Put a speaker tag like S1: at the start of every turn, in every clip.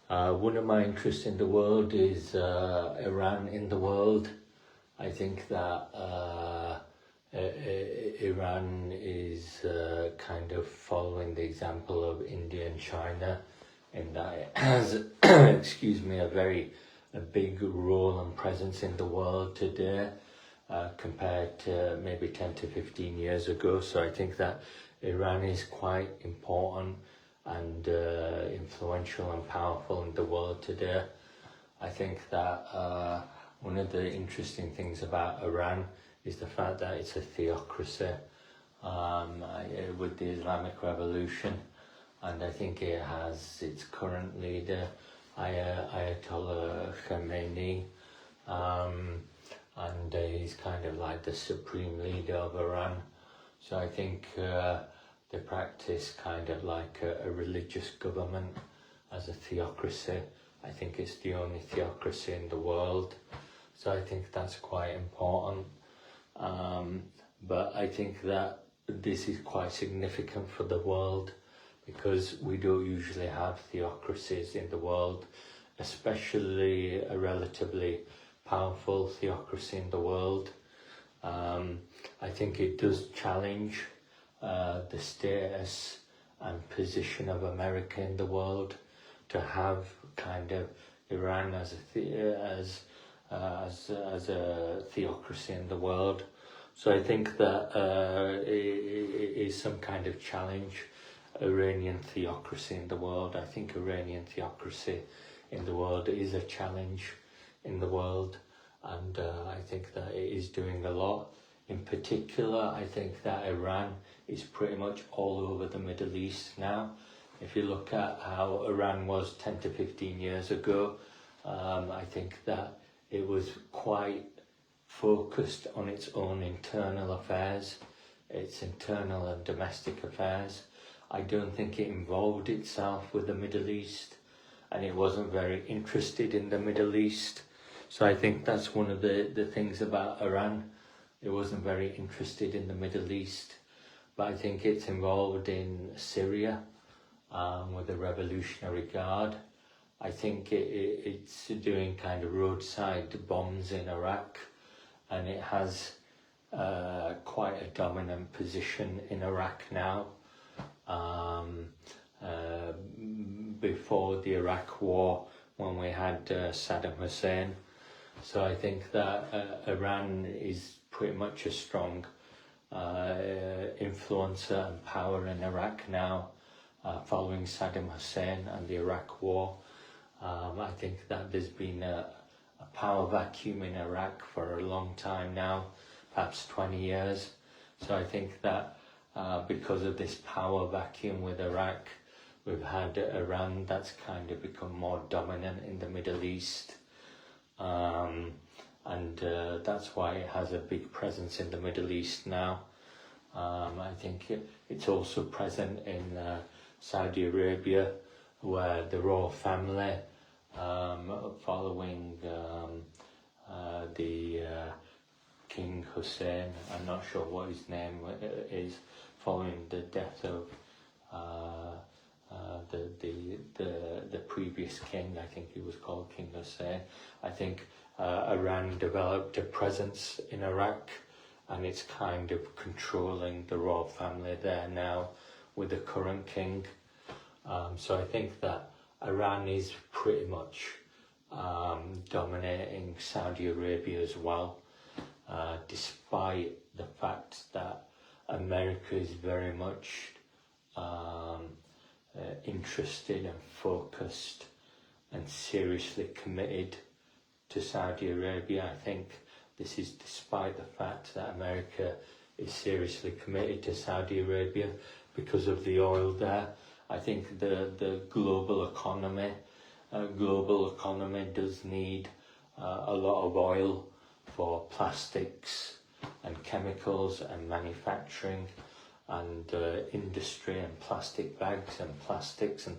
S1: One of my interests in the world is Iran in the world. I think that Iran is kind of following the example of India and China, in that it has, excuse me, a big role and presence in the world today compared to maybe 10 to 15 years ago. So I think that Iran is quite important and influential and powerful in the world today. I think that one of the interesting things about Iran is the fact that it's a theocracy with the Islamic Revolution, and I think it has its current leader, Ayatollah Khamenei, and he's kind of like the supreme leader of Iran. So I think they practice kind of like a religious government as a theocracy. I think it's the only theocracy in the world. So I think that's quite important. But I think that this is quite significant for the world because we don't usually have theocracies in the world, especially a relatively powerful theocracy in the world. I think it does challenge the status and position of America in the world to have kind of Iran as a theocracy in the world. So I think that it is some kind of challenge, Iranian theocracy in the world. I think Iranian theocracy in the world is a challenge in the world, and I think that it is doing a lot. In particular, I think that Iran is pretty much all over the Middle East now. If you look at how Iran was 10 to 15 years ago, I think that it was quite focused on its own internal affairs, its internal and domestic affairs. I don't think it involved itself with the Middle East, and it wasn't very interested in the Middle East. So I think that's one of the things about Iran. It wasn't very interested in the Middle East, but I think it's involved in Syria with the Revolutionary Guard. I think it's doing kind of roadside bombs in Iraq, and it has quite a dominant position in Iraq now. Before the Iraq War, when we had Saddam Hussein. So I think that Iran is pretty much a strong influencer and power in Iraq now, following Saddam Hussein and the Iraq War. I think that there's been a power vacuum in Iraq for a long time now, perhaps 20 years. So I think that because of this power vacuum with Iraq, we've had Iran that's kind of become more dominant in the Middle East. And that's why it has a big presence in the Middle East now. I think it's also present in Saudi Arabia, where the royal family, following the King Hussein, I'm not sure what his name is, following the death of the previous king. I think he was called King Hussein. I think Iran developed a presence in Iraq, and it's kind of controlling the royal family there now with the current king. So I think that Iran is pretty much dominating Saudi Arabia as well, despite the fact that America is very much interested and focused and seriously committed to Saudi Arabia. I think this is despite the fact that America is seriously committed to Saudi Arabia because of the oil there. I think the global economy does need a lot of oil for plastics and chemicals and manufacturing and industry and plastic bags and plastics and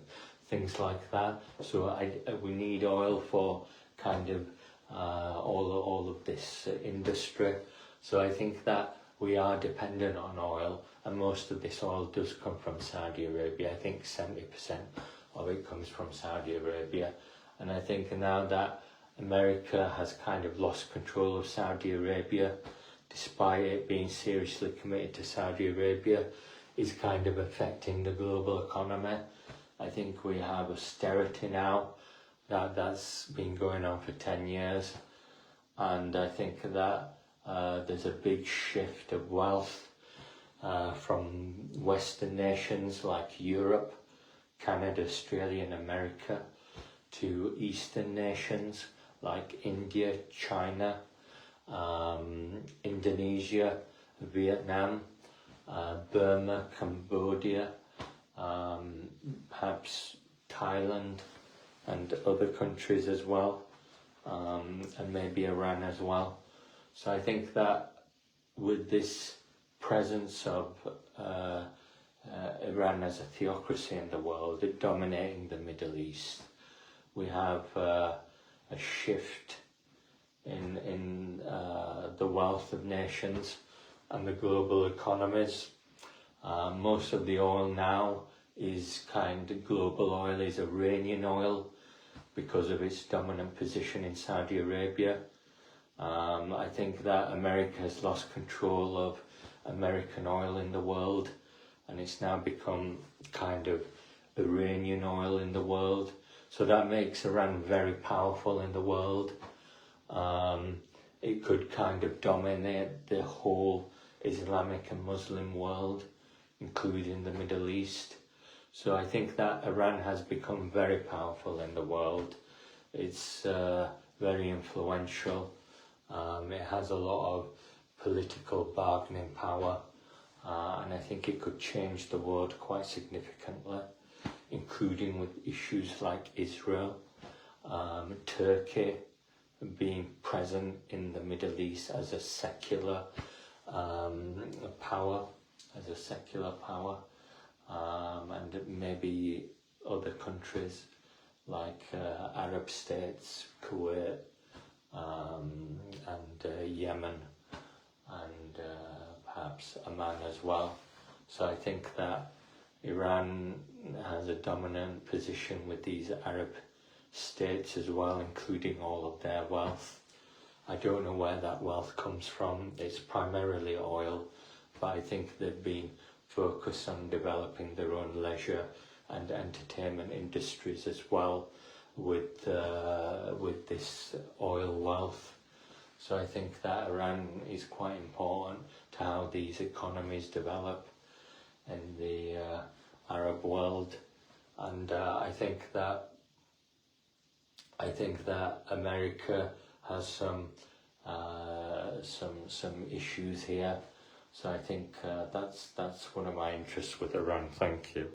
S1: things like that. So we need oil for kind of all of this industry. So I think that we are dependent on oil, and most of this oil does come from Saudi Arabia. I think 70% of it comes from Saudi Arabia. And I think now that America has kind of lost control of Saudi Arabia, despite it being seriously committed to Saudi Arabia, is kind of affecting the global economy. I think we have austerity now, that's been going on for 10 years. And I think that there's a big shift of wealth from Western nations like Europe, Canada, Australia and America to Eastern nations like India, China, Indonesia, Vietnam, Burma, Cambodia, perhaps Thailand and other countries as well, and maybe Iran as well. So I think that with this presence of Iran as a theocracy in the world, it dominating the Middle East, we have a shift in the wealth of nations and the global economies. Most of the oil now is global oil is Iranian oil because of its dominant position in Saudi Arabia. I think that America has lost control of American oil in the world, and it's now become kind of Iranian oil in the world. So that makes Iran very powerful in the world. It could kind of dominate the whole Islamic and Muslim world, including the Middle East. So I think that Iran has become very powerful in the world. It's very influential. It has a lot of political bargaining power, and I think it could change the world quite significantly, including with issues like Israel, Turkey being present in the Middle East as a secular power, and maybe other countries like Arab states, Kuwait, and Yemen, and perhaps Oman as well. So I think that Iran has a dominant position with these Arab states as well, including all of their wealth. I don't know where that wealth comes from. It's primarily oil, but I think they've been focused on developing their own leisure and entertainment industries as well with this oil wealth. So I think that Iran is quite important to how these economies develop in the Arab world, and I think that America has some issues here. So I think that's one of my interests with Iran. Thank you.